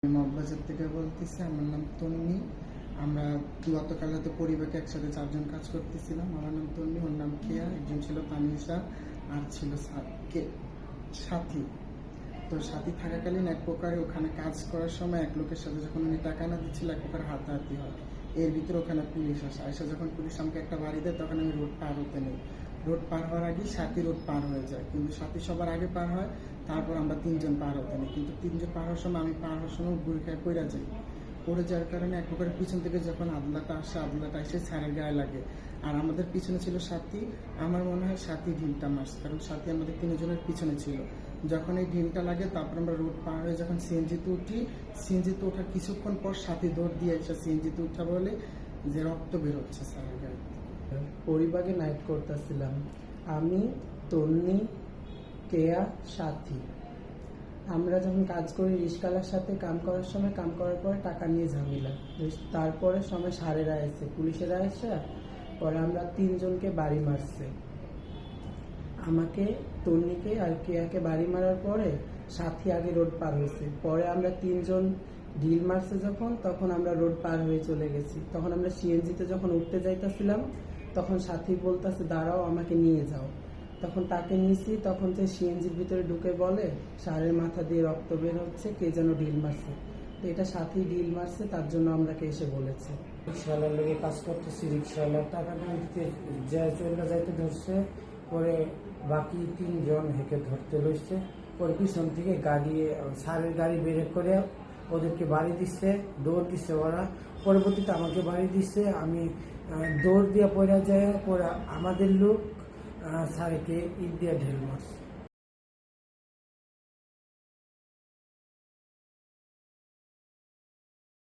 আমি মগবাজার থেকে বলতেছি। আমার নাম তন্নি। আমরা গতকাল রাতে পরিবারকে একসাথে 4 জন কাজ করতেছিলাম। আমার নাম তন্নি, ওর নাম কেয়া, একজন ছিল তানিশা, আর ছিল সাথী। তো সাথী থাকাকালীন এক প্রকারে ওখানে কাজ করার সময় এক লোকের সাথে যখন উনি টাকা না দিচ্ছিল, এক প্রকার হাতাহাতি হয়। এর ভিতরে ওখানে পুলিশ আসে যখন পুলিশ আমাকে একটা বাড়ি দেয়, তখন আমি রোড পার হতে নেই। রোড পার হওয়ার আগেই সাথী রোড পার হয়ে যায়, কিন্তু সাথী সবার আগে পার হয়। তারপর আমরা 3 জন পার হতে নেই, কিন্তু 3 জন পার হওয়ার সময় আমি পার হওয়ার সময় গুড়ি খায় পড়ে যাই। পড়ে যাওয়ার কারণে এক প্রকার পিছন থেকে যখন আদলাটা আসে, আদলাটা এসে স্যারের গায়ে লাগে। আর আমাদের পিছনে ছিল সাথী। আমার মনে হয় সাথী ঢিলটা মারছে, কারণ সাথী আমাদের 3 জনের পিছনে ছিল। যখন এই ঢিলটা লাগে, তারপর আমরা রোড পার হয়ে যখন সিএনজিতে উঠি, সিএনজিতে ওঠার কিছুক্ষণ পর সাথী দৌড় দিয়ে এসে সিএনজিতে উঠা বলে যে রক্ত বের হচ্ছে স্যারের গায়ে। পরিবাগে নাইট করতেছিলাম আমি, তন্নি, কেয়া, সাথী। আমরা যখন কাজ করি রিস্কালার সাথে কাম করার সময়, কাম করার পরে টাকা নিয়ে ঝামেলা। তারপরে সময় সারেরা এসে, পুলিশেরা এসে পরে আমরা 3 জনকে বাড়ি মারছে। আমাকে, তন্নিকে আর কেয়াকে বাড়ি মারার পরে সাথী আগে রোড পার হয়েছে। পরে আমরা 3 জন ঢিল মারছে যখন, তখন আমরা রোড পার হয়ে চলে গেছি। তখন আমরা সিএনজিতে যখন উঠতে যাইতেছিলাম, তখন সাথী বলতেছে দাঁড়াও, আমাকে নিয়ে যাও। তখন তাকে নিয়েছি, তখন যে সিএনজির ভিতরে ঢুকে বলে সারের মাথা দিয়ে রক্ত বের হচ্ছে, কে যেন ঢিল মারছে। তো এটা সাথী ঢিল মারছে, তার জন্য আমরাকে এসে বলেছে। রিক্সাওয়ালার লোকে কাজ করতেছি, রিক্সাওয়ালার টাকা না দিতে চলে যাইতে ধরছে। পরে বাকি 3 জন হেঁকে ধরতে লইছে। পরে পিছন থেকে সারের গাড়ি বের করে ওদেরকে বাড়ি দিচ্ছে, দৌড় দিচ্ছে ওরা। পরবর্তীতে আমাকে বাড়ি দিচ্ছে, আমি দৌড় দিয়ে পড়ে যায়। পরে আমাদের লোক স্যারকে ইট দিয়ে ঢেল মারছে।